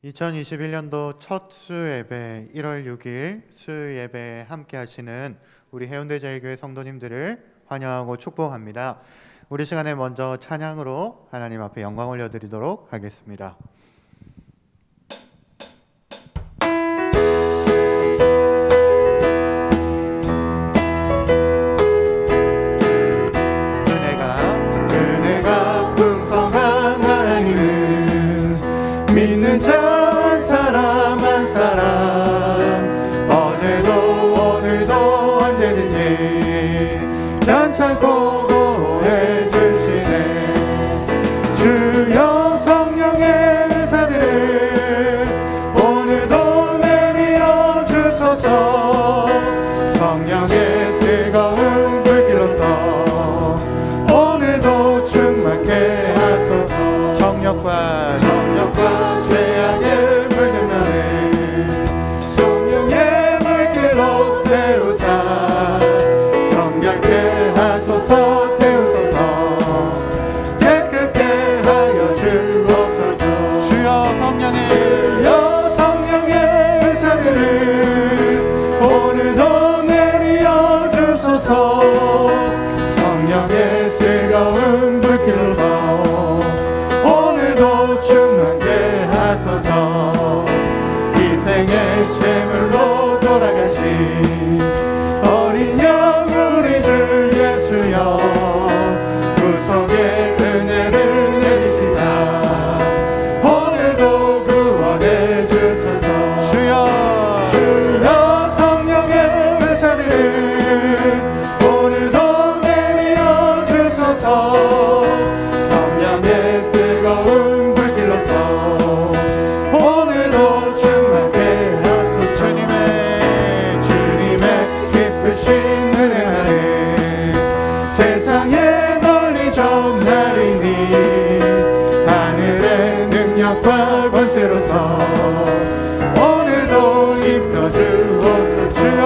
2021년도 첫 수예배 1월 6일 수예배에 함께 하시는 우리 해운대제일교회 성도님들을 환영하고 축복합니다. 우리 시간에 먼저 찬양으로 하나님 앞에 영광 올려드리도록 하겠습니다. 은혜가 풍성한 하나님을 믿는 자 한 사람 어제도 오늘도 언제든지 연찬고 구해 주시네. 주여 성령의 은사들을 오늘도 내려 주소서. 성령의 뜨거운 불길로서 오늘도 충만케 하소서. 정력과 죄악을 물든 면에 성령의 불길로 태우사. 정결케 하소서. 태우소서. 깨끗게 하여 주옵소서. 주여 성령의 은사들을 오늘도 내려 주소서. 성령의 뜨거운 불길로서 오늘도 충만케 하소서. 희생의 제물로 돌아가신 어린 양 우리 주 예수여, 구속의 은혜를 내리시사 오늘도 구원해 주소서. 주여 성령의 은사들을 오늘도 내려 주소서. 성령의 뜨거운 불길로서 오늘도 충만케 하소서. 주님의 기쁘신 은혜 아래 세상에 널리 전하리니 하늘의 능력과 권세로서 오늘도 입혀주옵소서. 주여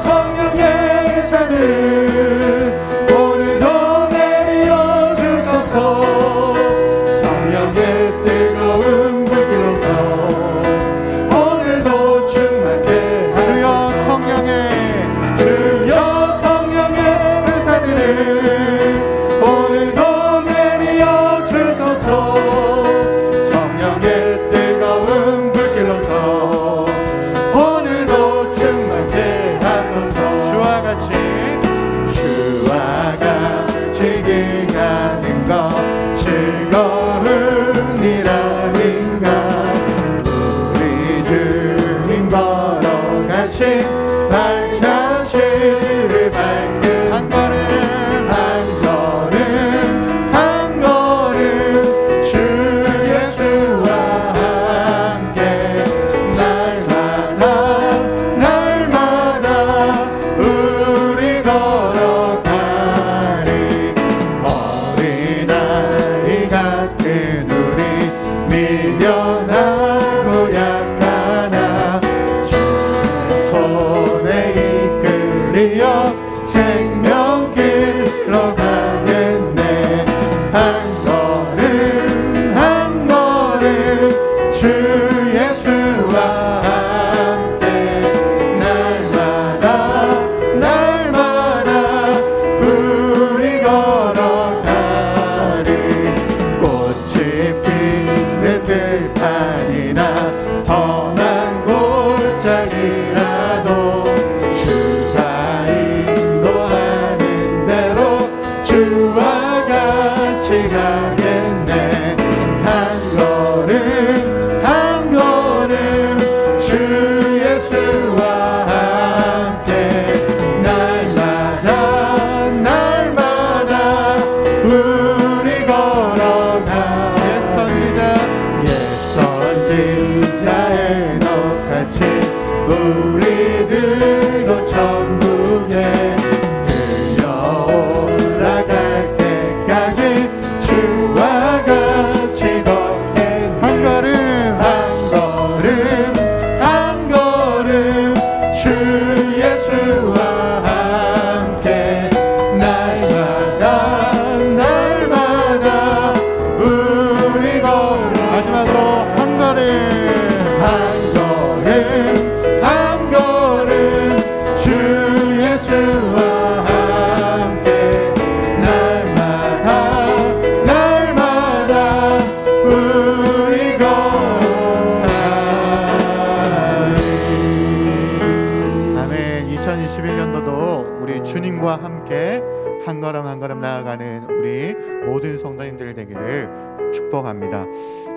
성령의 은사들 오늘도 내려 주소서. 성령의 뜨거운 불길로서 오늘도 충만케 하소서. 주여 성령의 은사들을 오늘도 내려 주소서. 성령의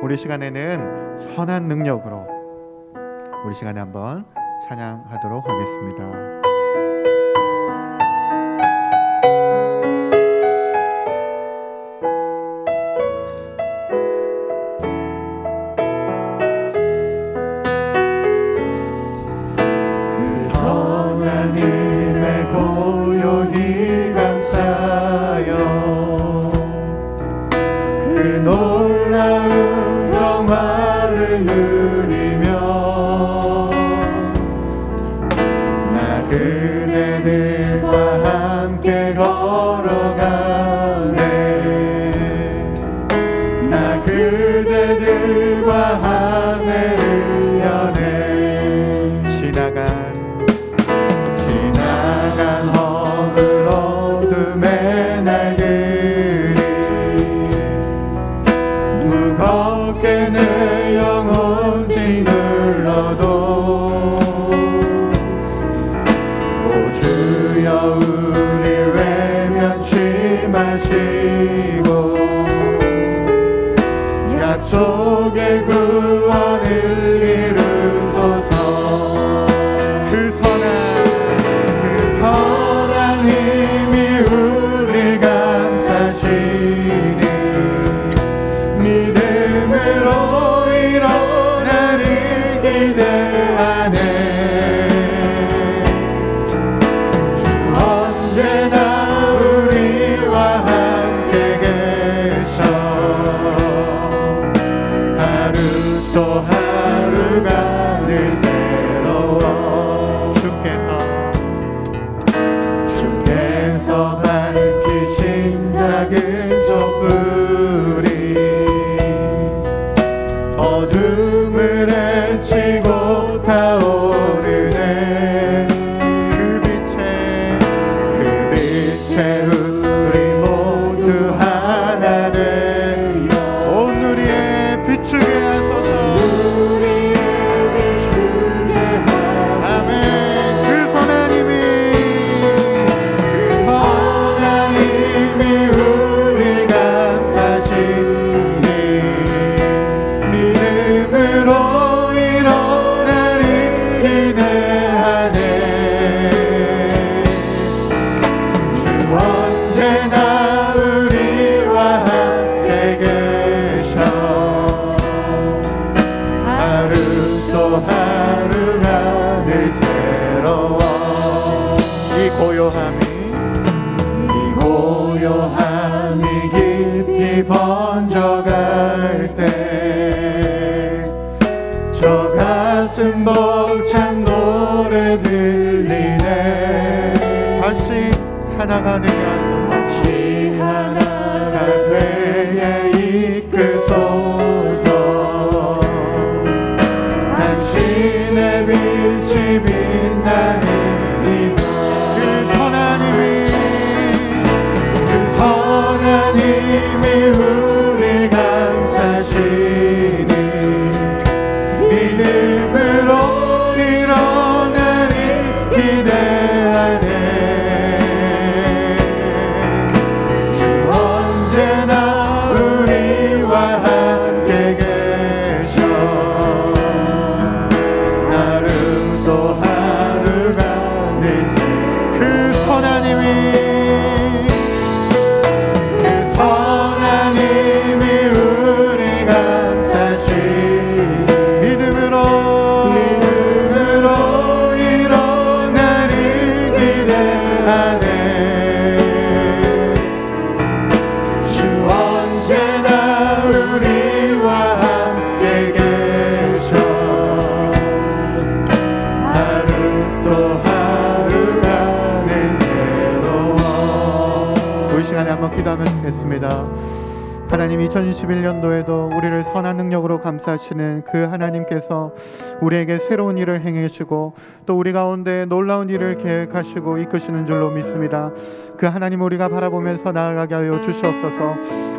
우리 시간에는 선한 능력으로 우리 시간에 한번 찬양하도록 하겠습니다. 하나님의 고요히 감사여 그 놀라운 평화를 누리며 나 그대들과 함께 걸어갈래 나 그대들과 하늘을 여네 지나간 허물 어둠의 날들이 무겁게 내 영혼 짓눌러도 오 주여 우릴 외면치 마시고 약속의 구원을 이루소서 그 선한 힘이 우릴 감싸시니 믿음으로 일어나를 기대하네 주 언제나 우리와 함께 계셔 하루 또 하루가 늘 새로워 주께서 밝히신 작은 촛불이 어둠을 헤치고 타오르네 그 빛에 우리 모두 하나 되어 오늘의 비추게 하소서 아멘 그 선한 힘이 우릴 감싸시니 믿음으로 일어나를 기대하네 주 언제나 우리와 함께 계셔 하루 또 하루가 늘 새로워 이 고요함이 깊이 번져갈 때 저 가슴 벅찬 노래 들리네 다시 하나가 되게 하소서 다시 하나가 되게 이끄소서 당신의 빛이 빛나는 그 선한 힘이 우릴 감싸시니 믿음으로 일어나를 기대하네 주 언제나 우리와 함께 계셔 하루 또 하루가 늘 그 선한 힘이 우리 감싸시니 믿음으로 일어나를 기대하네 주 언제나 우리와 함께 계셔 하루 또 하루가 늘 새로워 우리 시간에 한번 기도하면 좋겠습니다. 하나님 2021년도에도 우리를 선한 능력으로 감싸시는 그 하나님께서 우리에게 새로운 일을 행하시고 또 우리 가운데 놀라운 일을 계획하시고 이끄시는 줄로 믿습니다. 그 하나님 우리가 바라보면서 나아가게 하여 주시옵소서.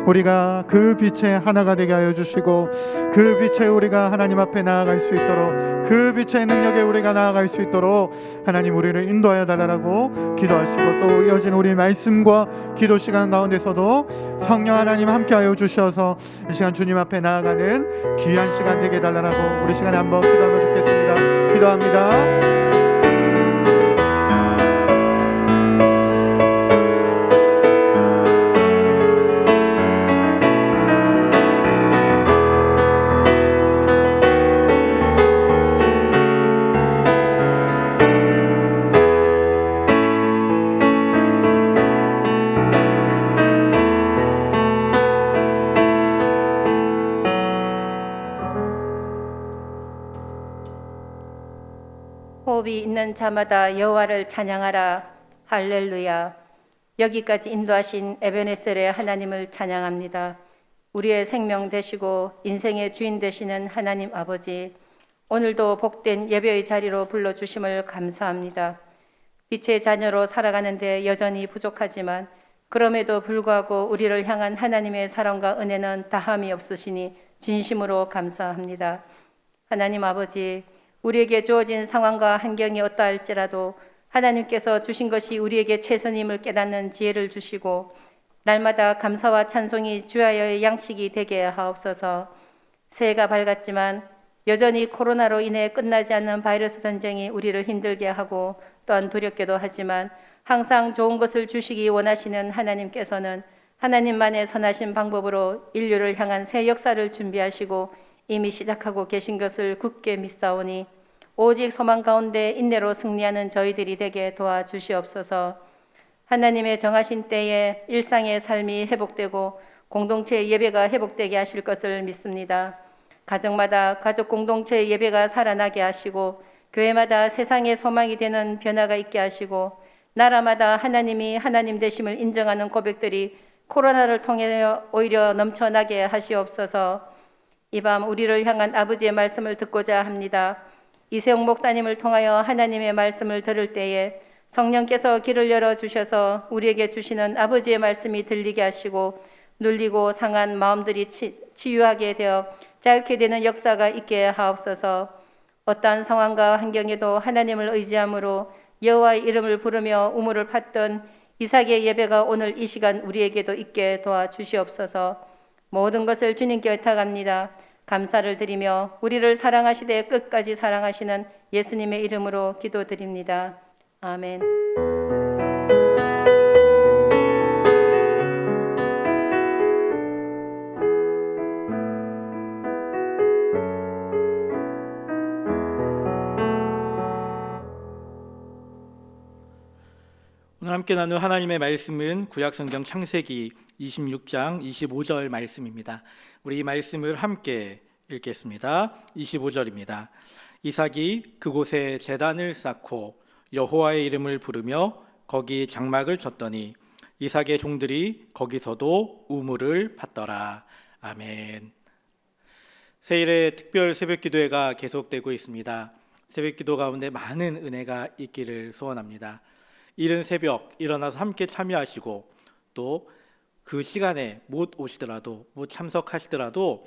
우리가 그 빛에 하나가 되게 하여 주시고 그 빛에 우리가 하나님 앞에 나아갈 수 있도록 그 빛의 능력에 우리가 나아갈 수 있도록 하나님 우리를 인도하여 달라고 기도하시고, 또 이어진 우리 말씀과 기도 시간 가운데서도 성령 하나님 함께하여 주셔서 이 시간 주님 앞에 나아가는 귀한 시간 되게 해달라고 우리 시간에 한번 기도하면 좋겠습니다. 기도합니다. 호흡이 있는 자마다 여호와를 찬양하라. 할렐루야. 여기까지 인도하신 에베네셀의 하나님을 찬양합니다. 우리의 생명 되시고 인생의 주인 되시는 하나님 아버지, 오늘도 복된 예배의 자리로 불러주심을 감사합니다. 빛의 자녀로 살아가는데 여전히 부족하지만 그럼에도 불구하고 우리를 향한 하나님의 사랑과 은혜는 다함이 없으시니 진심으로 감사합니다. 하나님 아버지, 우리에게 주어진 상황과 환경이 어떠할지라도 하나님께서 주신 것이 우리에게 최선임을 깨닫는 지혜를 주시고 날마다 감사와 찬송이 주하여의 양식이 되게 하옵소서. 새해가 밝았지만 여전히 코로나로 인해 끝나지 않는 바이러스 전쟁이 우리를 힘들게 하고 또한 두렵게도 하지만 항상 좋은 것을 주시기 원하시는 하나님께서는 하나님만의 선하신 방법으로 인류를 향한 새 역사를 준비하시고 이미 시작하고 계신 것을 굳게 믿사오니 오직 소망 가운데 인내로 승리하는 저희들이 되게 도와주시옵소서. 하나님의 정하신 때에 일상의 삶이 회복되고 공동체의 예배가 회복되게 하실 것을 믿습니다. 가정마다 가족 공동체의 예배가 살아나게 하시고 교회마다 세상의 소망이 되는 변화가 있게 하시고 나라마다 하나님이 하나님 되심을 인정하는 고백들이 코로나를 통해 오히려 넘쳐나게 하시옵소서. 이 밤 우리를 향한 아버지의 말씀을 듣고자 합니다. 이세용 목사님을 통하여 하나님의 말씀을 들을 때에 성령께서 길을 열어주셔서 우리에게 주시는 아버지의 말씀이 들리게 하시고 눌리고 상한 마음들이 치유하게 되어 자유케 되는 역사가 있게 하옵소서. 어떠한 상황과 환경에도 하나님을 의지함으로 여호와의 이름을 부르며 우물을 팠던 이삭의 예배가 오늘 이 시간 우리에게도 있게 도와주시옵소서. 모든 것을 주님께 의탁합니다. 감사를 드리며 우리를 사랑하시되 끝까지 사랑하시는 예수님의 이름으로 기도드립니다. 아멘. 오늘 함께 나눌 하나님의 말씀은 구약성경 창세기 26장 25절 말씀입니다. 우리 이 말씀을 함께 읽겠습니다. 25절입니다. 이삭이 그곳에 제단을 쌓고 여호와의 이름을 부르며 거기 장막을 쳤더니 이삭의 종들이 거기서도 우물을 팠더라. 아멘. 새해의 특별 새벽기도회가 계속되고 있습니다. 새벽기도 가운데 많은 은혜가 있기를 소원합니다. 이른 새벽 일어나서 함께 참여하시고 또 그 시간에 못 오시더라도 못 참석하시더라도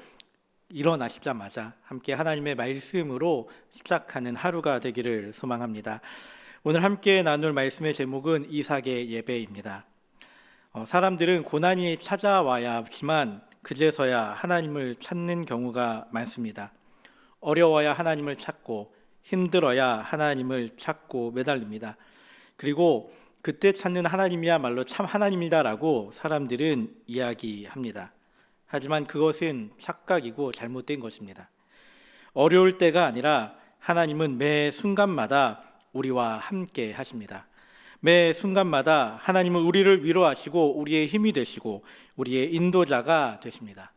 일어나시자마자 함께 하나님의 말씀으로 시작하는 하루가 되기를 소망합니다. 오늘 함께 나눌 말씀의 제목은 이삭의 예배입니다. 사람들은 고난이 찾아와야 하지만 그제서야 하나님을 찾는 경우가 많습니다. 어려워야 하나님을 찾고 힘들어야 하나님을 찾고 매달립니다. 그리고 그때 찾는 하나님이야말로 참 하나님이다라고 사람들은 이야기합니다. 하지만 그것은 착각이고 잘못된 것입니다. 어려울 때가 아니라 하나님은 매 순간마다 우리와 함께 하십니다. 매 순간마다 하나님은 우리를 위로하시고 우리의 힘이 되시고 우리의 인도자가 되십니다.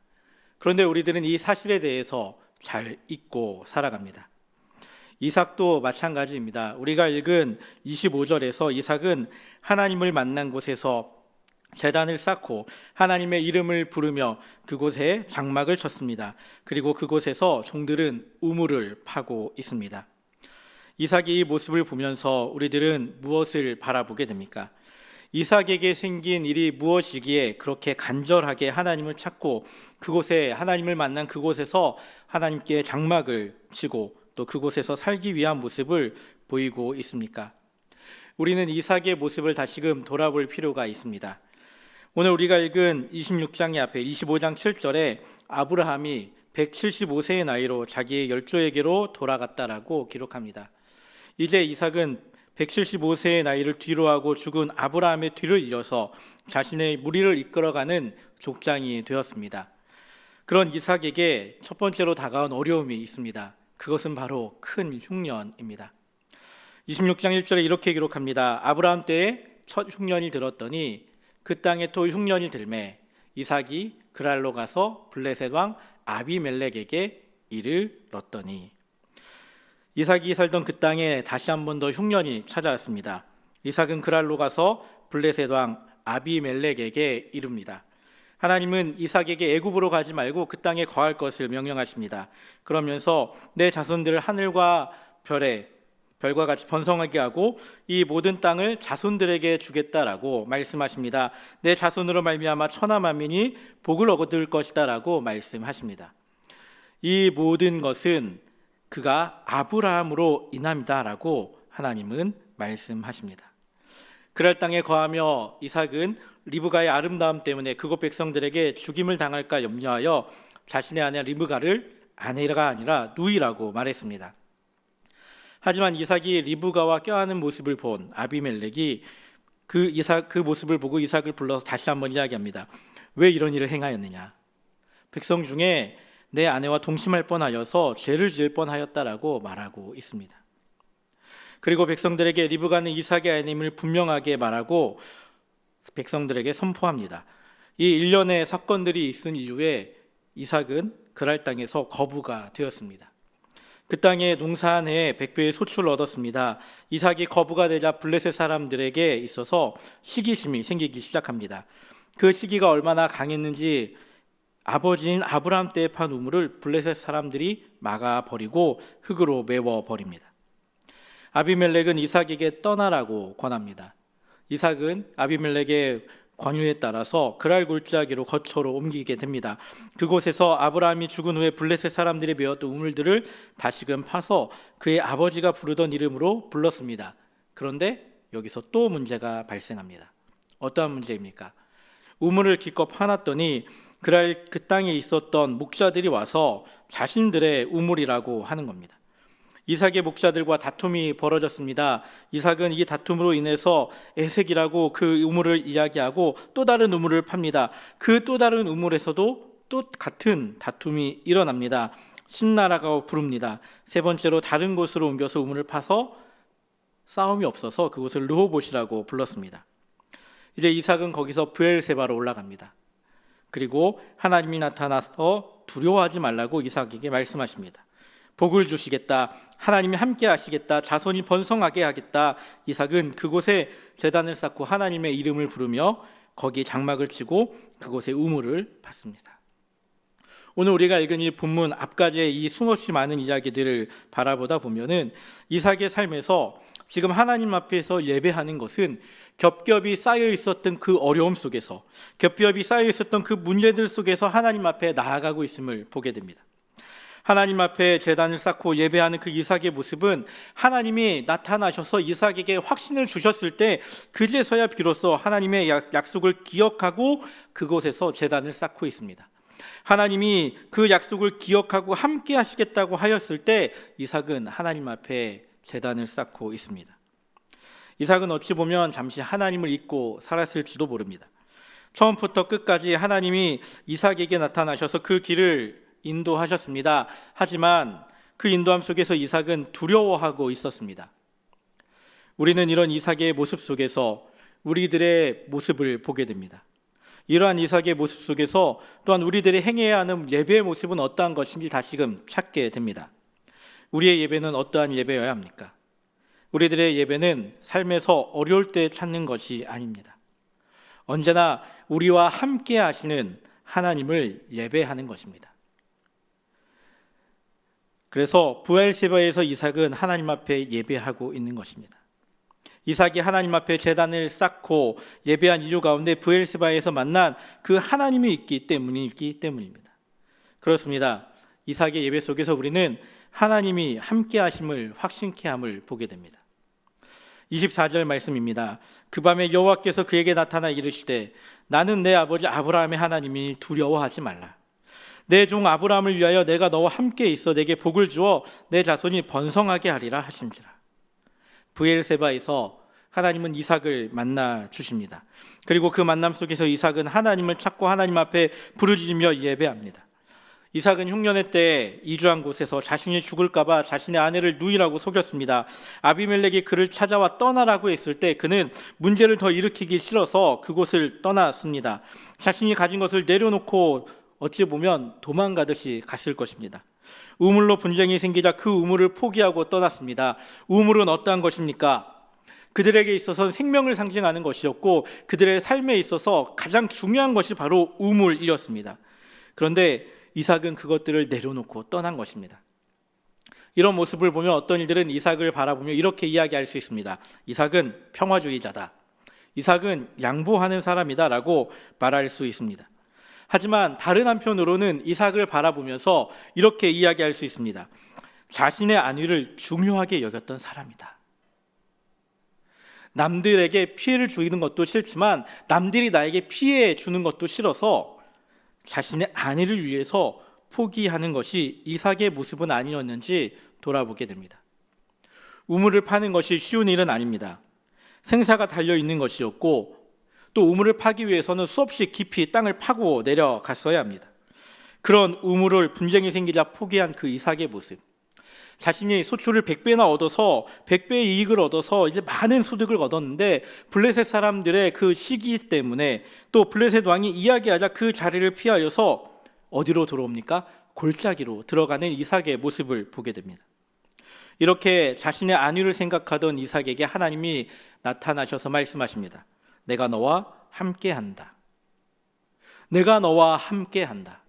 그런데 우리들은 이 사실에 대해서 잘 잊고 살아갑니다. 이삭도 마찬가지입니다. 우리가 읽은 25절에서 이삭은 하나님을 만난 곳에서 제단을 쌓고 하나님의 이름을 부르며 그곳에 장막을 쳤습니다. 그리고 그곳에서 종들은 우물을 파고 있습니다. 이삭이 이 모습을 보면서 우리들은 무엇을 바라보게 됩니까? 이삭에게 생긴 일이 무엇이기에 그렇게 간절하게 하나님을 찾고 그곳에 하나님을 만난 그곳에서 하나님께 장막을 치고 또 그곳에서 살기 위한 모습을 보이고 있습니까? 우리는 이삭의 모습을 다시금 돌아볼 필요가 있습니다. 오늘 우리가 읽은 26장의 앞에 25장 7절에 아브라함이 175세의 나이로 자기의 열조에게로 돌아갔다라고 기록합니다. 이제 이삭은 175세의 나이를 뒤로하고 죽은 아브라함의 뒤를 이어서 자신의 무리를 이끌어가는 족장이 되었습니다. 그런 이삭에게 첫 번째로 다가온 어려움이 있습니다. 그것은 바로 큰 흉년입니다. 26장 1절에 이렇게 기록합니다. 아브라함 때에 첫 흉년이 들었더니 그 땅에 또 흉년이 들매 이삭이 그랄로 가서 블레셋 왕 아비멜렉에게 이르렀더니 이삭이 살던 그 땅에 다시 한 번 더 흉년이 찾아왔습니다. 이삭은 그랄로 가서 블레셋 왕 아비멜렉에게 이릅니다. 하나님은 이삭에게 애굽으로 가지 말고 그 땅에 거할 것을 명령하십니다. 그러면서 내 자손들을 하늘과 별과 같이 번성하게 하고 이 모든 땅을 자손들에게 주겠다라고 말씀하십니다. 내 자손으로 말미암아 천하 만민이 복을 얻을 것이다라고 말씀하십니다. 이 모든 것은 그가 아브라함으로 인함이다라고 하나님은 말씀하십니다. 그랄 땅에 거하며 이삭은 리브가의 아름다움 때문에 그곳 백성들에게 죽임을 당할까 염려하여 자신의 아내 리브가를 아내가 아니라 누이라고 말했습니다. 하지만 이삭이 리브가와 껴안은 모습을 본 아비멜렉이 그 모습을 보고 이삭을 불러서 다시 한번 이야기합니다. 왜 이런 일을 행하였느냐? 백성 중에 내 아내와 동침할 뻔하여서 죄를 지을 뻔하였다라고 말하고 있습니다. 그리고 백성들에게 리브가는 이삭의 아내임을 분명하게 말하고 백성들에게 선포합니다. 이 일련의 사건들이 있은 이후에 이삭은 그랄 땅에서 거부가 되었습니다. 그 땅에 농사한 해에 100배의 소출을 얻었습니다. 이삭이 거부가 되자 블레셋 사람들에게 있어서 시기심이 생기기 시작합니다. 그 시기가 얼마나 강했는지 아버지인 아브라함 때에 판 우물을 블레셋 사람들이 막아버리고 흙으로 메워버립니다. 아비멜렉은 이삭에게 떠나라고 권합니다. 이삭은 아비멜렉의 권유에 따라서 그랄 골짜기로 거처로 옮기게 됩니다. 그곳에서 아브라함이 죽은 후에 블레셋 사람들이 메었던 우물들을 다시금 파서 그의 아버지가 부르던 이름으로 불렀습니다. 그런데 여기서 또 문제가 발생합니다. 어떠한 문제입니까? 우물을 기껏 파놨더니 그랄 그 땅에 있었던 목자들이 와서 자신들의 우물이라고 하는 겁니다. 이삭의 목자들과 다툼이 벌어졌습니다. 이삭은 이 다툼으로 인해서 에색이라고 그 우물을 이야기하고 또 다른 우물을 팝니다. 그 또 다른 우물에서도 또 같은 다툼이 일어납니다. 신나라고 부릅니다. 세 번째로 다른 곳으로 옮겨서 우물을 파서 싸움이 없어서 그곳을 르호봇이라고 불렀습니다. 이제 이삭은 거기서 브엘세바로 올라갑니다. 그리고 하나님이 나타나서 두려워하지 말라고 이삭에게 말씀하십니다. 복을 주시겠다. 하나님이 함께 하시겠다. 자손이 번성하게 하겠다. 이삭은 그곳에 제단을 쌓고 하나님의 이름을 부르며 거기에 장막을 치고 그곳에 우물을 팠습니다. 오늘 우리가 읽은 이 본문 앞까지의 이 수없이 많은 이야기들을 바라보다 보면은 이삭의 삶에서 지금 하나님 앞에서 예배하는 것은 겹겹이 쌓여 있었던 그 어려움 속에서, 겹겹이 쌓여 있었던 그 문제들 속에서 하나님 앞에 나아가고 있음을 보게 됩니다. 하나님 앞에 제단을 쌓고 예배하는 그 이삭의 모습은 하나님이 나타나셔서 이삭에게 확신을 주셨을 때 그제서야 비로소 하나님의 약속을 기억하고 그곳에서 제단을 쌓고 있습니다. 하나님이 그 약속을 기억하고 함께 하시겠다고 하였을 때 이삭은 하나님 앞에 제단을 쌓고 있습니다. 이삭은 어찌 보면 잠시 하나님을 잊고 살았을지도 모릅니다. 처음부터 끝까지 하나님이 이삭에게 나타나셔서 그 길을 인도하셨습니다. 하지만 그 인도함 속에서 이삭은 두려워하고 있었습니다. 우리는 이런 이삭의 모습 속에서 우리들의 모습을 보게 됩니다. 이러한 이삭의 모습 속에서 또한 우리들이 행해야 하는 예배의 모습은 어떠한 것인지 다시금 찾게 됩니다. 우리의 예배는 어떠한 예배여야 합니까? 우리들의 예배는 삶에서 어려울 때 찾는 것이 아닙니다. 언제나 우리와 함께 하시는 하나님을 예배하는 것입니다. 그래서 브엘세바에서 이삭은 하나님 앞에 예배하고 있는 것입니다. 이삭이 하나님 앞에 제단을 쌓고 예배한 이유 가운데 브엘세바에서 만난 그 하나님이 있기 때문입니다. 그렇습니다. 이삭의 예배 속에서 우리는 하나님이 함께 하심을 확신케 함을 보게 됩니다. 24절 말씀입니다. 그 밤에 여호와께서 그에게 나타나 이르시되 나는 내 아버지 아브라함의 하나님이니 두려워하지 말라. 내 종 아브라함을 위하여 내가 너와 함께 있어 내게 복을 주어 내 자손이 번성하게 하리라 하신지라. 브엘세바에서 하나님은 이삭을 만나 주십니다. 그리고 그 만남 속에서 이삭은 하나님을 찾고 하나님 앞에 부르짖으며 예배합니다. 이삭은 흉년의 때에 이주한 곳에서 자신이 죽을까 봐 자신의 아내를 누이라고 속였습니다. 아비멜렉이 그를 찾아와 떠나라고 했을 때 그는 문제를 더 일으키기 싫어서 그곳을 떠났습니다. 자신이 가진 것을 내려놓고 어찌 보면 도망가듯이 갔을 것입니다. 우물로 분쟁이 생기자 그 우물을 포기하고 떠났습니다. 우물은 어떠한 것입니까? 그들에게 있어서는 생명을 상징하는 것이었고 그들의 삶에 있어서 가장 중요한 것이 바로 우물이었습니다. 그런데 이삭은 그것들을 내려놓고 떠난 것입니다. 이런 모습을 보면 어떤 이들은 이삭을 바라보며 이렇게 이야기할 수 있습니다. 이삭은 평화주의자다. 이삭은 양보하는 사람이다 라고 말할 수 있습니다. 하지만 다른 한편으로는 이삭을 바라보면서 이렇게 이야기할 수 있습니다. 자신의 안위를 중요하게 여겼던 사람이다. 남들에게 피해를 주는 것도 싫지만 남들이 나에게 피해 주는 것도 싫어서 자신의 안위를 위해서 포기하는 것이 이삭의 모습은 아니었는지 돌아보게 됩니다. 우물을 파는 것이 쉬운 일은 아닙니다. 생사가 달려있는 것이었고 또 우물을 파기 위해서는 수없이 깊이 땅을 파고 내려갔어야 합니다. 그런 우물을 분쟁이 생기자 포기한 그 이삭의 모습, 자신이 소출을 100배나 얻어서 100배의 이익을 얻어서 이제 많은 소득을 얻었는데 블레셋 사람들의 그 시기 때문에 또 블레셋 왕이 이야기하자 그 자리를 피하여서 어디로 들어옵니까? 골짜기로 들어가는 이삭의 모습을 보게 됩니다. 이렇게 자신의 안위를 생각하던 이삭에게 하나님이 나타나셔서 말씀하십니다. 내가 너와 함께한다. 내가 너와 함께한다.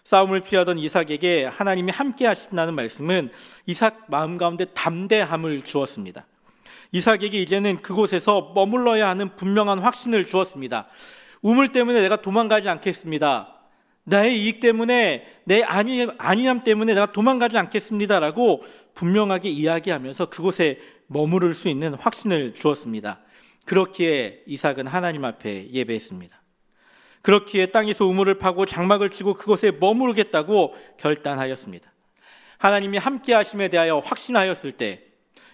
싸움을 피하던 이삭에게 하나님이 함께 하신다는 말씀은 이삭 마음 가운데 담대함을 주었습니다. 이삭에게 이제는 그곳에서 머물러야 하는 분명한 확신을 주었습니다. 우물 때문에 내가 도망가지 않겠습니다. 나의 이익 때문에 내 안위함 때문에 내가 도망가지 않겠습니다라고 분명하게 이야기하면서 그곳에 머무를 수 있는 확신을 주었습니다. 그렇기에 이삭은 하나님 앞에 예배했습니다. 그렇기에 땅에서 우물을 파고 장막을 치고 그곳에 머무르겠다고 결단하였습니다. 하나님이 함께 하심에 대하여 확신하였을 때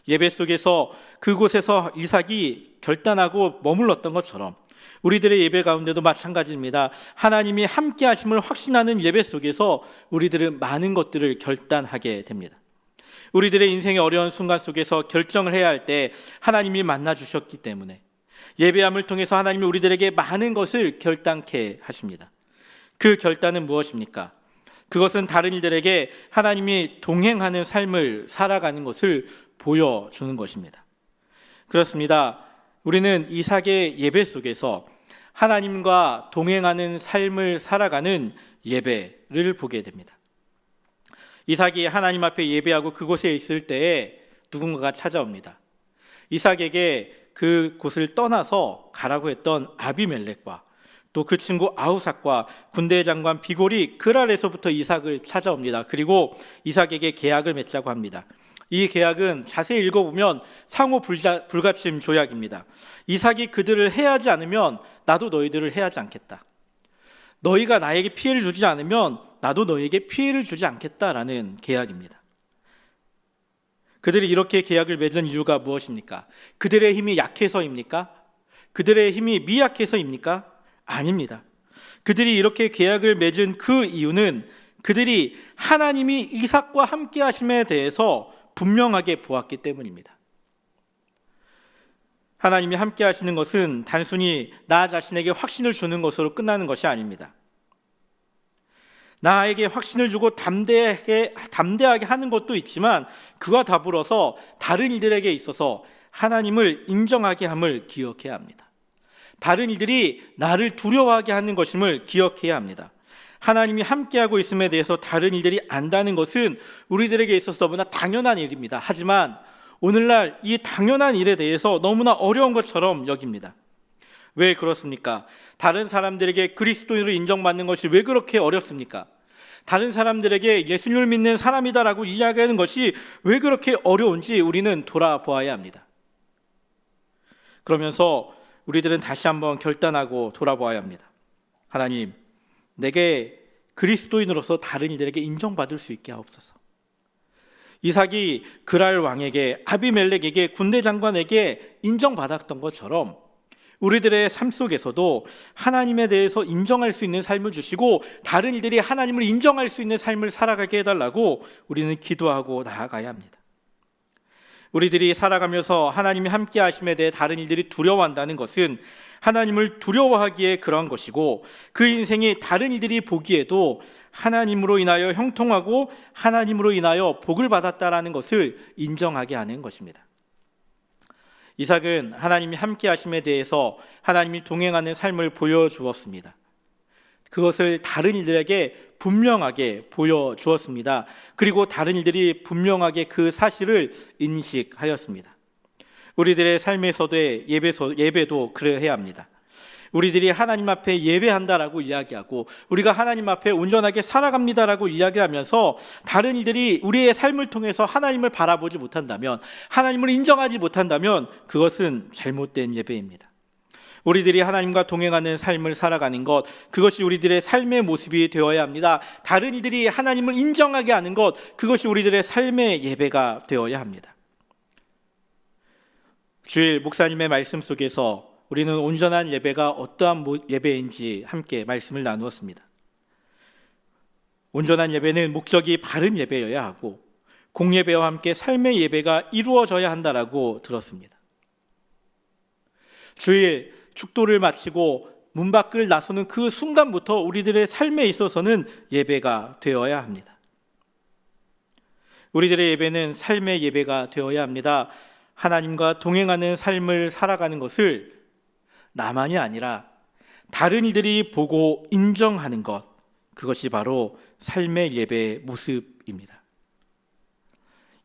예배 속에서 그곳에서 이삭이 결단하고 머물렀던 것처럼 우리들의 예배 가운데도 마찬가지입니다. 하나님이 함께 하심을 확신하는 예배 속에서 우리들은 많은 것들을 결단하게 됩니다. 우리들의 인생의 어려운 순간 속에서 결정을 해야 할 때 하나님이 만나 주셨기 때문에 예배함을 통해서 하나님이 우리들에게 많은 것을 결단케 하십니다. 그 결단은 무엇입니까? 그것은 다른 이들에게 하나님이 동행하는 삶을 살아가는 것을 보여주는 것입니다. 그렇습니다. 우리는 이삭의 예배 속에서 하나님과 동행하는 삶을 살아가는 예배를 보게 됩니다. 이삭이 하나님 앞에 예배하고 그곳에 있을 때에 누군가가 찾아옵니다. 이삭에게 그곳을 떠나서 가라고 했던 아비멜렉과 또 그 친구 아우삭과 군대 장관 비골이 그랄에서부터 이삭을 찾아옵니다. 그리고 이삭에게 계약을 맺자고 합니다. 이 계약은 자세히 읽어보면 상호 불가침 조약입니다. 이삭이 그들을 해하지 않으면 나도 너희들을 해하지 않겠다. 너희가 나에게 피해를 주지 않으면 나도 너희에게 피해를 주지 않겠다라는 계약입니다. 그들이 이렇게 계약을 맺은 이유가 무엇입니까? 그들의 힘이 약해서입니까? 그들의 힘이 미약해서입니까? 아닙니다. 그들이 이렇게 계약을 맺은 그 이유는 그들이 하나님이 이삭과 함께 하심에 대해서 분명하게 보았기 때문입니다. 하나님이 함께 하시는 것은 단순히 나 자신에게 확신을 주는 것으로 끝나는 것이 아닙니다. 나에게 확신을 주고 담대하게 하는 것도 있지만 그와 더불어서 다른 이들에게 있어서 하나님을 인정하게 함을 기억해야 합니다. 다른 이들이 나를 두려워하게 하는 것임을 기억해야 합니다. 하나님이 함께하고 있음에 대해서 다른 이들이 안다는 것은 우리들에게 있어서 너무나 당연한 일입니다. 하지만 오늘날 이 당연한 일에 대해서 너무나 어려운 것처럼 여깁니다. 왜 그렇습니까? 다른 사람들에게 그리스도인으로 인정받는 것이 왜 그렇게 어렵습니까? 다른 사람들에게 예수님을 믿는 사람이다라고 이야기하는 것이 왜 그렇게 어려운지 우리는 돌아보아야 합니다. 그러면서 우리들은 다시 한번 결단하고 돌아보아야 합니다. 하나님, 내게 그리스도인으로서 다른 이들에게 인정받을 수 있게 하옵소서. 이삭이 그랄 왕에게, 아비멜렉에게, 군대 장관에게 인정받았던 것처럼 우리들의 삶 속에서도 하나님에 대해서 인정할 수 있는 삶을 주시고 다른 이들이 하나님을 인정할 수 있는 삶을 살아가게 해달라고 우리는 기도하고 나아가야 합니다. 우리들이 살아가면서 하나님이 함께 하심에 대해 다른 이들이 두려워한다는 것은 하나님을 두려워하기에 그러한 것이고, 그 인생이 다른 이들이 보기에도 하나님으로 인하여 형통하고 하나님으로 인하여 복을 받았다라는 것을 인정하게 하는 것입니다. 이삭은 하나님이 함께 하심에 대해서 하나님이 동행하는 삶을 보여주었습니다. 그것을 다른 이들에게 분명하게 보여주었습니다. 그리고 다른 이들이 분명하게 그 사실을 인식하였습니다. 우리들의 삶에서의 예배도 그래야 합니다. 우리들이 하나님 앞에 예배한다라고 이야기하고 우리가 하나님 앞에 온전하게 살아갑니다라고 이야기하면서 다른 이들이 우리의 삶을 통해서 하나님을 바라보지 못한다면, 하나님을 인정하지 못한다면 그것은 잘못된 예배입니다. 우리들이 하나님과 동행하는 삶을 살아가는 것, 그것이 우리들의 삶의 모습이 되어야 합니다. 다른 이들이 하나님을 인정하게 하는 것, 그것이 우리들의 삶의 예배가 되어야 합니다. 주일 목사님의 말씀 속에서 우리는 온전한 예배가 어떠한 예배인지 함께 말씀을 나누었습니다. 온전한 예배는 목적이 바른 예배여야 하고 공예배와 함께 삶의 예배가 이루어져야 한다라고 들었습니다. 주일 축도를 마치고 문 밖을 나서는 그 순간부터 우리들의 삶에 있어서는 예배가 되어야 합니다. 우리들의 예배는 삶의 예배가 되어야 합니다. 하나님과 동행하는 삶을 살아가는 것을 나만이 아니라 다른 이들이 보고 인정하는 것, 그것이 바로 삶의 예배의 모습입니다.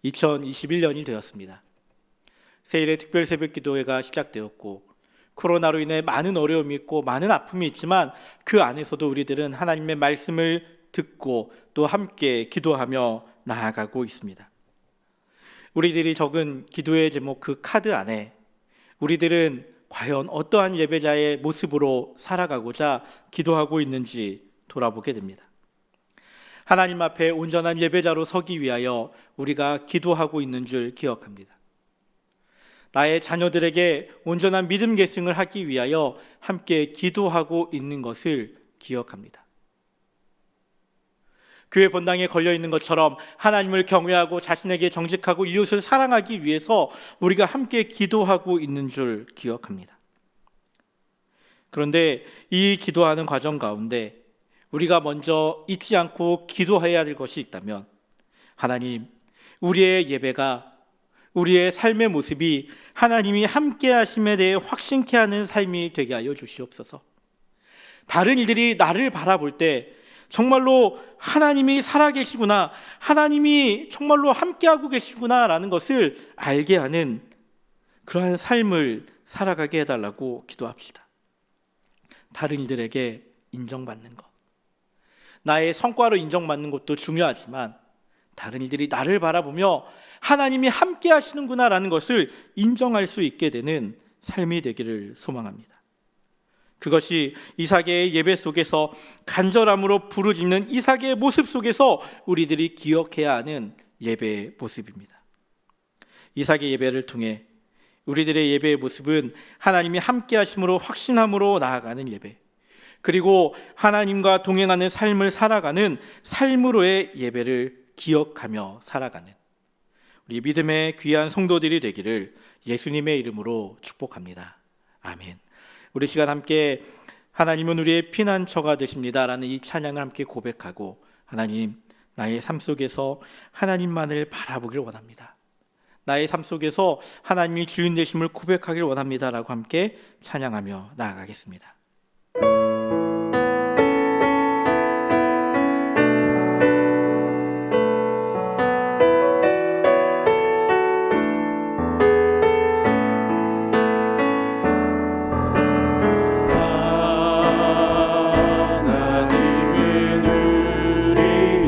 2021년이 되었습니다. 세일의 특별 새벽 기도회가 시작되었고 코로나로 인해 많은 어려움이 있고 많은 아픔이 있지만 그 안에서도 우리들은 하나님의 말씀을 듣고 또 함께 기도하며 나아가고 있습니다. 우리들이 적은 기도의 제목 그 카드 안에 우리들은 과연 어떠한 예배자의 모습으로 살아가고자 기도하고 있는지 돌아보게 됩니다. 하나님 앞에 온전한 예배자로 서기 위하여 우리가 기도하고 있는 줄 기억합니다. 나의 자녀들에게 온전한 믿음 계승을 하기 위하여 함께 기도하고 있는 것을 기억합니다. 교회 본당에 걸려있는 것처럼 하나님을 경외하고 자신에게 정직하고 이웃을 사랑하기 위해서 우리가 함께 기도하고 있는 줄 기억합니다. 그런데 이 기도하는 과정 가운데 우리가 먼저 잊지 않고 기도해야 될 것이 있다면, 하나님, 우리의 예배가, 우리의 삶의 모습이 하나님이 함께 하심에 대해 확신케 하는 삶이 되게 하여 주시옵소서. 다른 이들이 나를 바라볼 때 정말로 하나님이 살아계시구나, 하나님이 정말로 함께하고 계시구나라는 것을 알게 하는 그러한 삶을 살아가게 해달라고 기도합시다. 다른 이들에게 인정받는 것, 나의 성과로 인정받는 것도 중요하지만 다른 이들이 나를 바라보며 하나님이 함께 하시는구나라는 것을 인정할 수 있게 되는 삶이 되기를 소망합니다. 그것이 이삭의 예배 속에서 간절함으로 부르짖는 이삭의 모습 속에서 우리들이 기억해야 하는 예배의 모습입니다. 이삭의 예배를 통해 우리들의 예배의 모습은 하나님이 함께 하심으로 확신함으로 나아가는 예배, 그리고 하나님과 동행하는 삶을 살아가는 삶으로의 예배를 기억하며 살아가는 우리 믿음의 귀한 성도들이 되기를 예수님의 이름으로 축복합니다. 아멘. 우리 시간 함께 하나님은 우리의 피난처가 되십니다라는 이 찬양을 함께 고백하고, 하나님, 나의 삶 속에서 하나님만을 바라보길 원합니다. 나의 삶 속에서 하나님이 주인 되심을 고백하길 원합니다라고 함께 찬양하며 나아가겠습니다. 하나님은 우리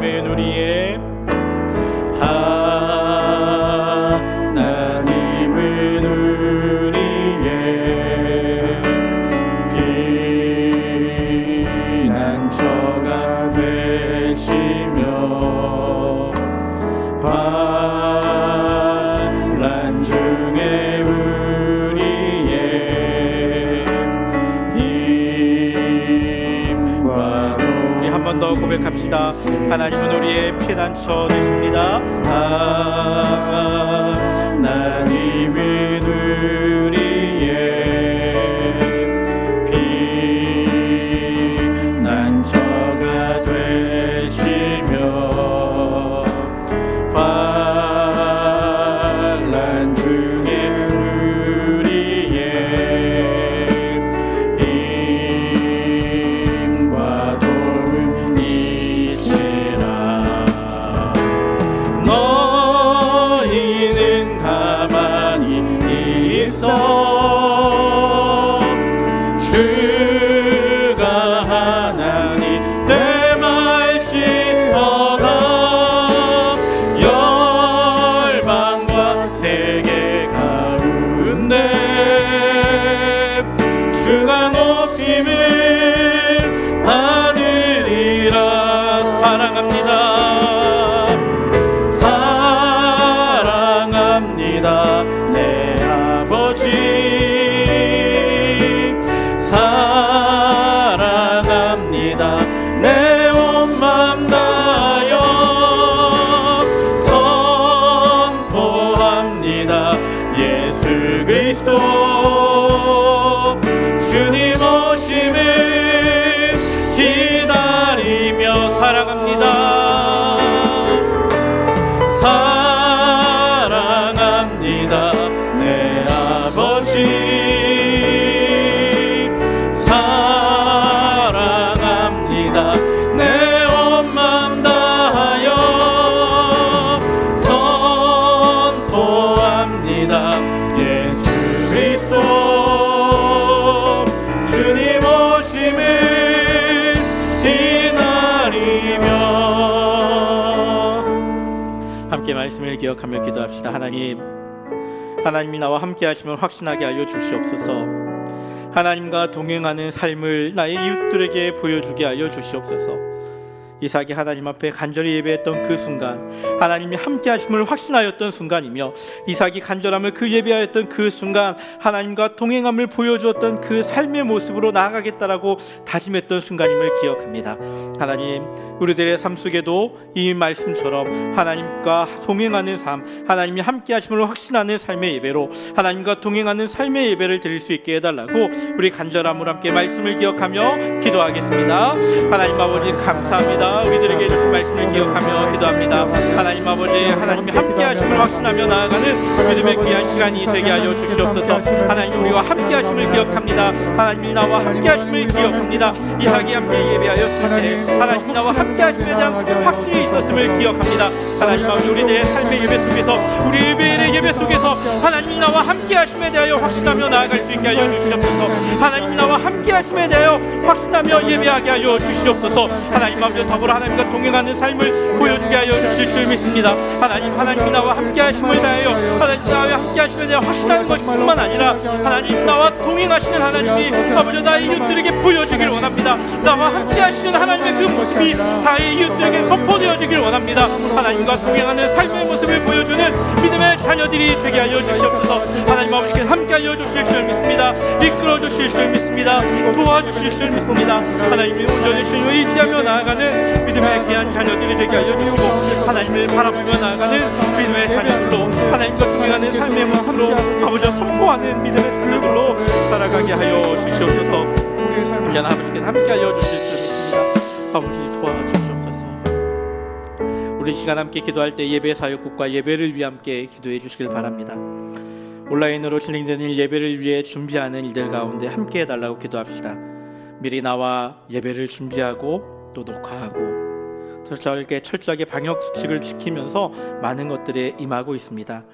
하나님은 우리의 피난처가 되시며 환난 중에 우리의 힘과 우리 한 번 더 고백합시다. 하나님은 우리의 피난처 되십니다. 하나님은 우리의 피난처가 되시며 환난 중에 우리의 힘과 도움이시라. 너희는 가만히 있어 주가 하나님 되말지어다. 열방과 세계 가운데 주가 높임을 받으리라. 사랑합니다. 사랑합니다 내 아버지. 사랑합니다 내 온 맘 다하여 선포합니다. 예수 그리스도 주님 오심을 기다리며 사랑합니다. 사랑합니다 내 아버지. 사랑합니다 내 온 맘 다하여 선포합니다. 예수 그리스도 주님 오심을 기다리며. 함께 말씀을 기억하며 기도합시다. 하나님이 나와 함께 하심을 확신하게 하여 주시옵소서. 하나님과 동행하는 삶을 나의 이웃들에게 보여주게 하여 주시옵소서. 이삭이 하나님 앞에 간절히 예배했던 그 순간, 하나님이 함께 하심을 확신하였던 순간이며, 이삭이 간절함을 그 예배하였던 그 순간 하나님과 동행함을 보여주었던 그 삶의 모습으로 나아가겠다라고 다짐했던 순간임을 기억합니다. 하나님, 우리들의 삶 속에도 이 말씀처럼 하나님과 동행하는 삶, 하나님이 함께 하심을 확신하는 삶의 예배로 하나님과 동행하는 삶의 예배를 드릴 수 있게 해달라고 우리 간절함으로 함께 말씀을 기억하며 기도하겠습니다. 하나님 아버지 감사합니다. 우리들에게 주신 말씀을 기억하며 기도합니다. 하나님 아버지, 하나님이 함께 하심을 확신하며 나아가는 믿음의 귀한 시간이 되게 하여 주시옵소서. 하나님, 우리와 함께 하심을 기억합니다. 하나님이 나와 함께 하심을 기억합니다. 이삭이 함께 예배하였을 때 하나님이 나와 함께 하심에 대한 확신이 있었음을 기억합니다. 하나님 아버지, 우리들의 삶의 예배 속에서, 우리 예배의 예배 속에서 하나님이 나와 함께 하심에 대하여 확신하며 나아갈 수 있게 하여 주시옵소서. 하나님이 나와 함께 하심에 대하여 확신하며 예배하게 하여 주시옵소서. 하나님 아버지, 더불어 하나님과 동행하는 삶을 보여주게 하여 주실 줄 믿습니다. 하나님이 나와 함께 하심을 다하여 하나님 나와 함께 하심에 대하여 확신하는 것뿐만 아니라 하나님 나와 동행하시는 하나님이 아버지 나의 이웃들에게 보여주길 원합니다. 나와 함께 하시는 하나님의 그 모습이 나의 이웃들에게 선포되어지길 원합니다. 하나님과 동행하는 삶의 모습을 보여주는 믿음의 자녀들이 되게 하여 주시옵소서. 하나님 아버지께 함께 하여 주실 줄 믿습니다. 이끌어 주실 줄 믿습니다. 도와주실 줄 믿습니다. 하나님이 온전히 주님을 의지하며 나아가는 믿음의 귀한 자녀들이 되게 하여 주시고, 하나님을 바라보며 나아가는 믿음의 자녀들로, 하나님과 동행하는 삶의 모습으로 아버지 선포하는 믿음의 자녀들로 살아가게 하여 주시옵소서. 언제나 아버지께서 함께 하여 주실 줄 믿습니다. 아버지 도와주시옵소서. 우리 시간 함께 기도할 때 예배 사역국과 예배를 위해 함께 기도해 주시길 바랍니다. 온라인으로 진행되는 예배를 위해 준비하는 이들 가운데 함께 해달라고 기도합시다. 미리 나와 예배를 준비하고 또 녹화하고 철저하게 방역수칙을 지키면서 많은 것들에 임하고 있습니다.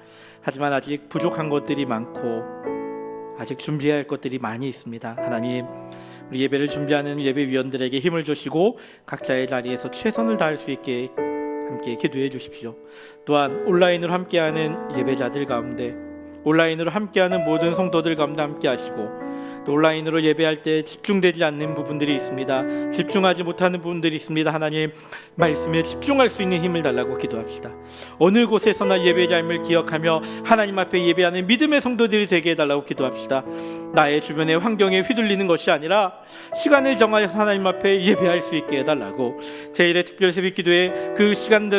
하지만 아직 부족한 것들이 많고 아직 준비해야 할 것들이 많이 있습니다. 하나님, 우리 예배를 준비하는 예배위원들에게 힘을 주시고 각자의 자리에서 최선을 다할 수 있게 함께 기도해 주십시오. 또한 온라인으로 함께하는 예배자들 가운데, 온라인으로 함께하는 모든 성도들 가운데 함께하시고, 또 온라인으로 예배할 때 집중되지 않는 부분들이 있습니다. 집중하지 못하는 부분들이 있습니다. 하나님 말씀에 집중할 수 있는 힘을 달라고 기도합시다. 어느 곳에서나 예배자임을 기억하며 하나님 앞에 예배하는 믿음의 성도들이 되게 해달라고 기도합시다. 나의 주변의 환경에 휘둘리는 것이 아니라 시간을 정하여서 하나님 앞에 예배할 수 있게 해달라고, 제1회 특별 새벽 기도에 그 시간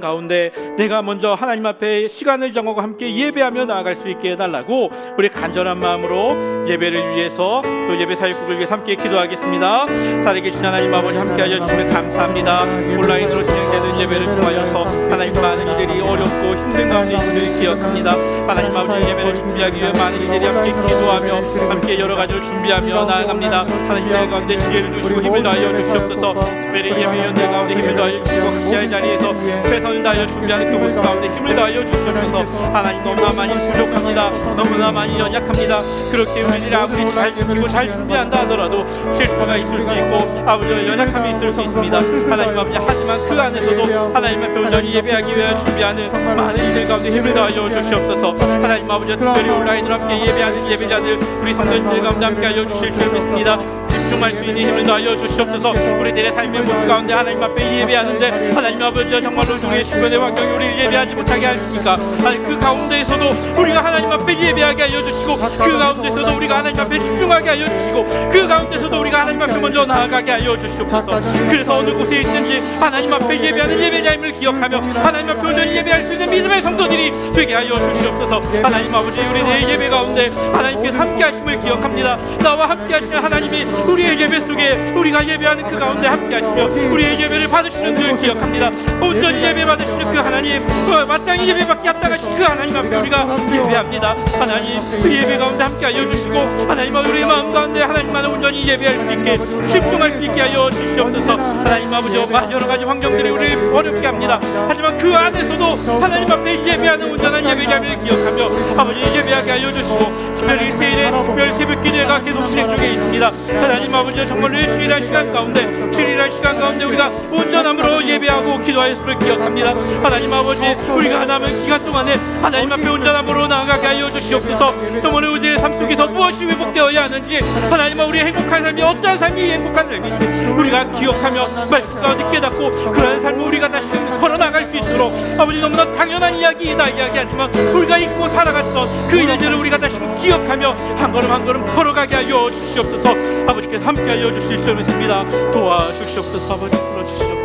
가운데 내가 먼저 하나님 앞에 시간을 정하고 함께 예배하며 나아갈 수 있게 해달라고 우리 간절한 마음으로 예배를 위해서 또 예배 사역국을 위해서 함께 기도하겠습니다. 살아계신 하나님 아버지 함께하여 주시면 감사합니다. 온라인으로 진행되는 예배를 통하여서 하나님 많은 이들이 어렵고 힘든 가운데 있음을 기억합니다. 하나님 아버지 예배를 준비하기 위해 많은 이들이 함께 기도하며 함께 여러 가지를 준비하며 나아갑니다. 하나님 예배 가운데 지혜를 주시고 힘을 다하여 주시옵소서. 특별히 예배위원들 가운데 힘을 다하여 주시고 각자의 자리에서 최선을 다하여 준비하는 그 모습 가운데 힘을 다하여 주시옵소서. 하나님 너무나 많이 부족합니다. 너무나 많이 연약합니다. 그렇게 우리들이 아무리 잘 지키고 잘 준비한다 하더라도 실수가 있을 수 있고 아버지 연약함이 있을 수 있습니다. 하나님 아버지 하지만 그 안에서도 하나님 앞에 온전히 예배하기 위해 준비하는 많은 이들 가운데 힘을 다하여 주시옵소서. 하나님 아버지 특별히 온라인으로 함께 예배하는 예배자들 우리 성도님들 가운데 함께 하여 주실 줄 믿습니다. 집중할 수 있는 힘을 다하여 주시옵소서. 우리들의 삶의 모습 가운데 하나님 앞에 예배하는데 하나님 아버지 정말로 중에 주변의 환경이 우리를 예배하지 못하게 하십니까? 아니 그 가운데에서도 우리가 하나님 앞에 예배하게 하여 주시고 그 가운데서도 우리가 하나님 앞에 집중하게 하여 주시고 그 가운데서도 우리가 하나님 앞에 먼저 나아가게 하여 주시옵소서. 그래서 어느 곳에 있든지 하나님 앞에 예배하는 예배자임을 기억하며 하나님 앞에 온전히 예배할 수 있는 믿음의 성도들이 되게 하여 주시옵소서. 하나님 아버지 우리들의 예배 가운데 하나님께서 함께 하심을 기억합니다. 나와 함께 하시는 하나님이 우리의 예배 속에 우리가 예배하는 그 가운데 함께 하시며 우리의 예배를 받으시는 줄 기억합니다. 온전히 예배 받으시는 그 하나님, 마땅히 예배받기 합당하신 그 하나님 앞에 우리가 예배합니다. 하나님 그 예배 가운데 함께 하여 주시고 하나님 우리의 마음 가운데 하나님만을 온전히 예배할 수 있게 집중할 수 있게 하여 주시옵소서. 하나님 아버지 여러 가지 환경들이 우리를 어렵게 합니다. 하지만 그 안에서도 하나님 앞에 예배하는 온전한 예배자를 기억하며 아버지 예배하게 하여 주시고 특별히 새일의 특별 새벽 기도회가 계속 진행 중에 있습니다. 하나님 아버지 정말로 일주일한 시간 가운데 7일한 시간 가운데 우리가 온전함으로 예배하고 기도하였음을 기억합니다. 하나님 아버지 우리가 남은 기간 동안에 하나님 앞에 온전함으로 나아가게 하여 주시옵소서. 정말 우리의 삶 속에서 무엇이 회복되어야 하는지 하나님 우리의 행복한 삶이 어떠한 삶이 행복한 삶인지 우리가 기억하며 말씀 가운데 깨닫고 그러한 삶을 우리가 다시 걸어나갈 수 있도록 아버지 너무나 당연한 이야기이다 이야기하지만 우리가 잊고 살아갔던 그 일들을 우리가 다시 기억하며 한 걸음 한 걸음 걸어가게 하여 주시옵소서. 아버지께서 함께하여 주실 줄 믿습니다. 도와주시옵소서. 아버지 불러주시옵소서.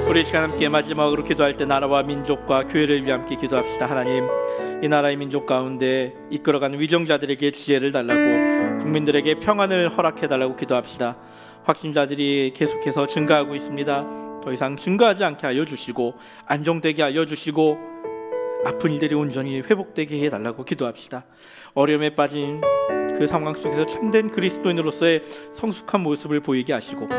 우리 시간 함께 마지막으로 기도할 때 나라와 민족과 교회를 위해 함께 기도합시다. 하나님 이 나라의 민족 가운데 이끌어가는 위정자들에게 지혜를 달라고 국민들에게 평안을 허락해달라고 기도합시다. 확진자들이 계속해서 증가하고 있습니다. 더 이상 증가하지 않게 알려주시고 안정되게 알려주시고 아픈 이들이 온전히 회복되게 해달라고 기도합시다. 어려움에 빠진 그 상황 속에서 참된 그리스도인으로서의 성숙한 모습을 보이게 하시고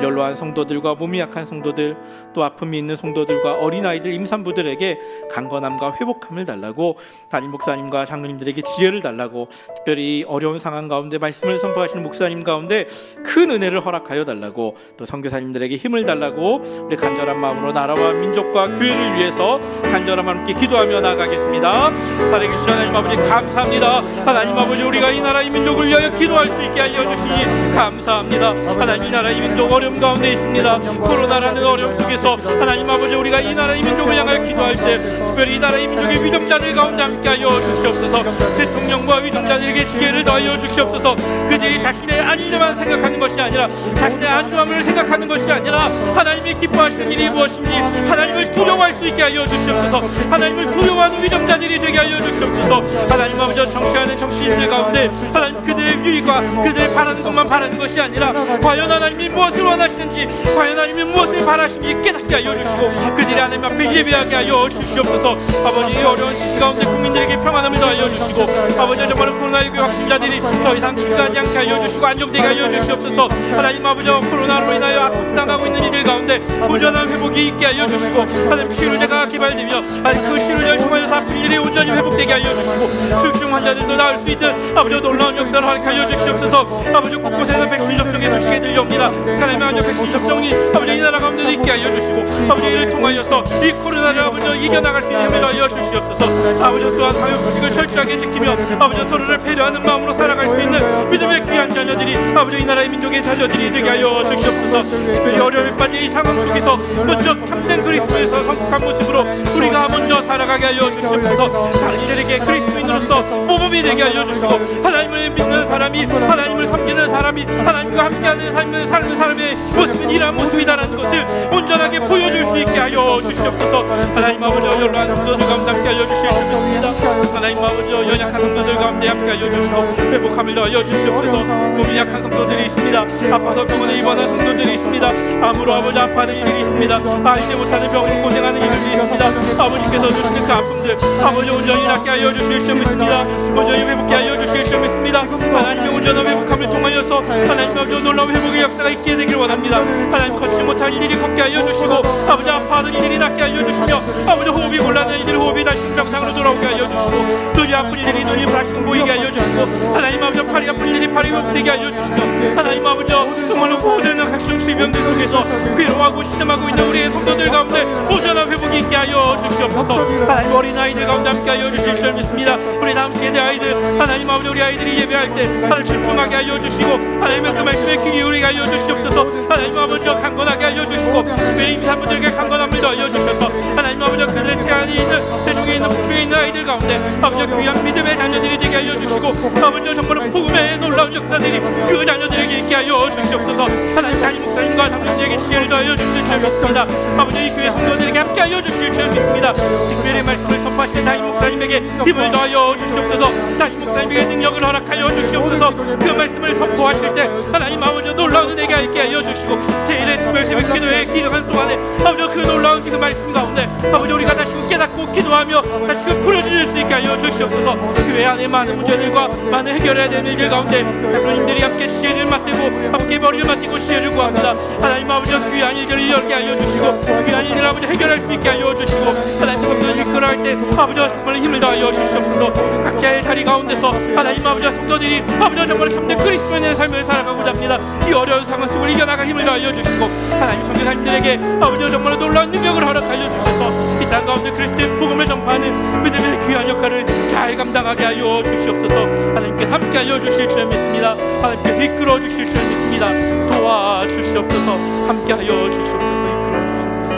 연로한 성도들과 몸이 약한 성도들 또 아픔이 있는 성도들과 어린아이들 임산부들에게 강건함과 회복함을 달라고 담임 목사님과 장로님들에게 지혜를 달라고 특별히 어려운 상황 가운데 말씀을 선포하시는 목사님 가운데 큰 은혜를 허락하여 달라고 또 선교사님들에게 힘을 달라고 우리 간절한 마음으로 나라와 민족과 교회를 위해서 간절한 마음으로 함께 기도하며 나아가겠습니다. 살아계신 하나님 아버지 감사합니다. 하나님 아버지 우리가 이 나라 이 민족을 위하여 기도할 수 있게 하여 주시니 감사합니다. 하나님 이 나라 이 민족 어려움 가운데 있습니다. 코로나라는 어려움 속에서 하나님 아버지 우리가 이 나라 이 민족을 향하여 기도할 때 특별히 이 나라 이 민족의 위정자들 가운데 함께 하여 주시옵소서. 대통령과 위정자들에게 지혜를 더하여 주시옵소서. 그들이 자신의 안위만 생각하는 것이 아니라 자신의 안전함을 생각하는 것이 아니라 하나님이 기뻐하시는 일이 무엇인지 하나님을 두려워할 수 있게 하여 주시옵소서. 하나님을 두려워하는 위정자들이 되게 하여 주시옵소서. 하나님 아버지 정치하는 정치인들 가운데 하나님 그들의 유익과 그들의 바라는 것만 바라는 것이 아니라 과연 하나님이 무엇을 원하시는지 과연 하나님이 무엇을 바라시는지 깨닫게 하여 주시고 그들이 하나님 앞에 예배하게 하여 주시옵소서. 아버지 어려운 시기 가운데 국민들에게 평안함을 더하여 주시고 아버지 정말 코로나19 확진자들이 더 이상 증가하지 않게 하여 주시고 안정되게 하여 주시옵소서. 하나님 아버지 코로나로 인하여 아픔당하고 있는 이들 가운데 온전한 회복이 있게 하여 주시고 하나님 치료제가 개발되며 그 치료제를 통하여서 아픈 이들이 온전히 회복되게 하여 주시고 중증 환자들도 나을 수 있는 아버지 놀라운 역사를 허락하여 주시옵소서. 주시옵소서. 아버지 곳곳에서 백신 접종의 소식이 들려옵니다. 하나님 아버지 백신 접종이 아버지 이 나라 가운데 있게 하여 주시고 아버지 이를 통하여서 이 코로나를 아버지 이겨나갈 수 있는 힘을 하여 주시옵소서. 아버지 또한 방역 수칙을 철저하게 지키며 아버지 서로를 배려하는 마음으로 살아갈 수 있는 믿음의 귀한 자녀들이 아버지 이 나라의 민족의 자녀들이 되게 하여 주시옵소서. 특별히 어려움에 빠진 이 상황 속에서 먼저 참된 그리스도에서 성숙한 모습으로 우리가 먼저 살아가게 하여 주시옵소서. 다른 이들에게 그리스도인으로서 모범이 되게 알려 주시고 하나님을 믿는 사람이 하나님을 섬기는 사람이 하나님과 함께하는 삶을 사는 사람의 모습은 이러한 모습이다라는 것을 온전하게 보여줄 수 있게 하여 주시옵소서. 하나님 아버지 연약한 성도들 가운데 함께 하여 주실 수 있습니다. 하나님 아버지 연약한 성도들 가운데 함께 하여 주시고 회복함을 더하여 주시옵소서. 몸이 약한 성도들이 있습니다. 아파서 병원에 입원한 성도들이 있습니다. 암으로 아버지 아파하는 이들이 있습니다. 알지 못하는 병으로 고생하는 이들이 있습니다. 아버지께서 주시는 그 아픔들 아버지 온전히 낫게 하여 주실 수 있습니다. 온전히 회복케 하여 주실 수 있습니다. 하나님의 온전한 회복함을 통하여서 하나님 아버지 놀라운 회복의 역사가 있게 되길 원합니다. 하나님 걷지 못한 이들이 걷게 하여 주시고 아버지 아파하는 이들이 낫게 하여 주시며 아버지 호흡이 곤란한 이들이 호흡이 다시 정상으로 돌아오게 하여 주시고 눈이 아픈 이들이 눈이 다시 보이게 하여 주시고 하나님 아버지 팔이 아픈 이들이 팔이 되게 하여 주시며 하나님 아버지 정말로 모든 각종 질병들 속에서 괴로워하고 신음하고 있는 우리의 성도들 가운데 온전한 회복이 있게 하여 주시옵소서. 하나님 어린아이들 가운데 함께 하여 주실 줄 믿습니다. 우리 다음 세대 아이들 하나님 아버지 우리 아이들이 예배할 때 하나님 집중하게 하여 주시고 하나님의 그 말씀에 귀 기울이게 하여 주시옵소서. 하나님 아버지 강건하게 하여 주시고 특별히 임산부들에게 강건함을 더하여 주셔서 하나님 아버지 그들의 태안이 있는 세중에 있는 북중에 있는 아이들 가운데 아버지 귀한 믿음의 자녀들이 되게 하여 주시고 아버지 정말 복음의 놀라운 역사들이 그 자녀들에게 있게 하여 주시옵소서. 하나님 담임 목사님과 장로님에게 지혜를 더하여 주실 줄 믿습니다. 아버지 이 교회 성도들에게 함께 하여 주실 줄 믿습니다. 특별히 말씀을 선포하시는 담임 목사님에게 힘을 더하여 주시옵소서. 담임 목사님에게 능력을 허락하여 주시옵소서. 그 말씀을 선포하실 때 하나님 아버지 놀라운 은혜가 있게 하여 주시고 제1의 특별 새벽 기도회 기도하는 동안에 아버지 그 놀라운 그 말씀 가운데 아버지 우리가 다시 깨닫고 기도하며 다시 그 풀어줄 수 있게 하여 주시옵소서. 교회 안에 많은 문제들과 많은 해결해야 되는 일 가운데 장로님들이 함께 지혜를 맡고 함께 머리를 맡고 지혜를 구합니다. 하나님 아버지 귀한 일들을 열게 하여 주시고 귀한 일을 아버지 해결할 수 있게 하여 주시고 하나님 성도를 이끌어갈 때 아버지 정말 힘을 다하여 주시옵소서. 각자의 자리 가운데서 하나님 아버지 성도들이 아버지 정말 참된 그리스도인의 삶을 살아가고자 합니다. 이 어려운 상황 속을 이겨나갈 힘을 다하여 주시고 하나님 선교사님들에게 아버지 정말 놀라운 능력을 허락하여 주셔서 이 땅 가운데 그리스도의 복음을 전파하는 믿음의 귀한 역할을 잘 감당하게 하여 주시옵소서. 하나님께 함께 하여 주실 줄 믿습니다. 하나님께 이끌어 주실 줄 믿습니다. 도와주시옵소서. 함께 하여 주시옵소서. 이끌어 주시옵소서.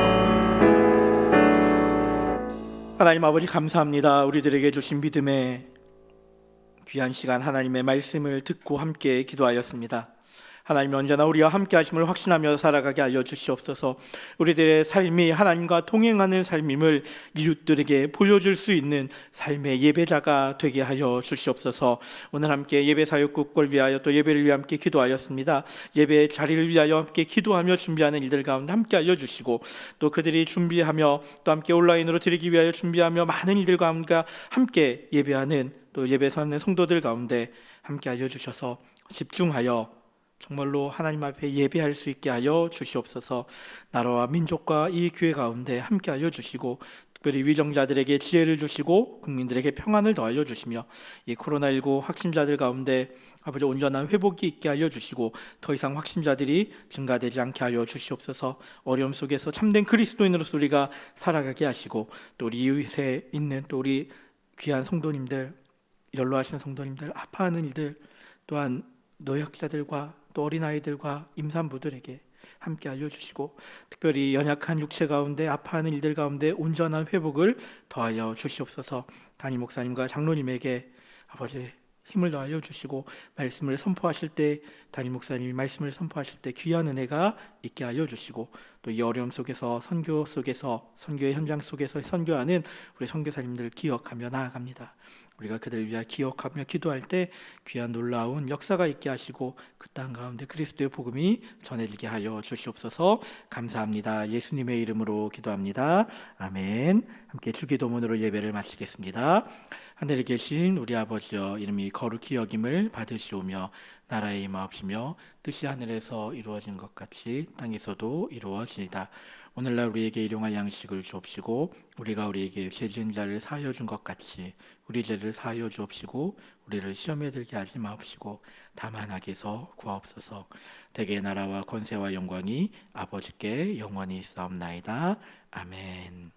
하나님 아버지 감사합니다. 우리들에게 주신 믿음의 귀한 시간 하나님의 말씀을 듣고 함께 기도하였습니다. 하나님 언제나 우리와 함께 하심을 확신하며 살아가게 알려주시옵소서. 우리들의 삶이 하나님과 동행하는 삶임을 이웃들에게 보여줄 수 있는 삶의 예배자가 되게 하여 주시옵소서. 오늘 함께 예배사역국을 위하여 또 예배를 위해 함께 기도하였습니다. 예배의 자리를 위하여 함께 기도하며 준비하는 일들 가운데 함께 알려주시고 또 그들이 준비하며 또 함께 온라인으로 드리기 위하여 준비하며 많은 일들 가운데 함께 예배하는 또 예배 서는 성도들 가운데 함께 알려주셔서 집중하여 정말로 하나님 앞에 예배할 수 있게 하여 주시옵소서. 나라와 민족과 이 교회 가운데 함께 하여 주시고 특별히 위정자들에게 지혜를 주시고 국민들에게 평안을 더하여 주시며 이 코로나19 확진자들 가운데 아버지 온전한 회복이 있게 하여 주시고 더 이상 확진자들이 증가되지 않게 하여 주시옵소서. 어려움 속에서 참된 그리스도인으로서 우리가 살아가게 하시고 또 우리 이웃에 있는 또 우리 귀한 성도님들 연로하신 성도님들 아파하는 이들 또한 노약자들과 또 어린아이들과 임산부들에게 함께 알려주시고 특별히 연약한 육체 가운데 아파하는 이들 가운데 온전한 회복을 더하여 주시옵소서. 담임 목사님과 장로님에게 아버지 힘을 더하여 주시고 말씀을 선포하실 때 담임 목사님이 말씀을 선포하실 때 귀한 은혜가 있게 하여 주시고 또 이 어려움 속에서 선교 속에서 선교의 현장 속에서 선교하는 우리 선교사님들 기억하며 나아갑니다. 우리가 그들을 위하여 기억하며 기도할 때 귀한 놀라운 역사가 있게 하시고 그 땅 가운데 그리스도의 복음이 전해지게 하여 주시옵소서. 감사합니다. 예수님의 이름으로 기도합니다. 아멘. 함께 주기도문으로 예배를 마치겠습니다. 하늘에 계신 우리 아버지여 이름이 거룩히 여김을 받으시오며 나라의 임하옵시며 뜻이 하늘에서 이루어진 것 같이 땅에서도 이루어지이다. 오늘날 우리에게 일용할 양식을 주옵시고 우리가 우리에게 죄 지은 자를 사하여 준 것 같이 우리 죄를 사하여 주옵시고 우리를 시험에 들게 하지 마옵시고 다만 악에서 구하옵소서. 대개 나라와 권세와 영광이 아버지께 영원히 있사옵나이다. 아멘.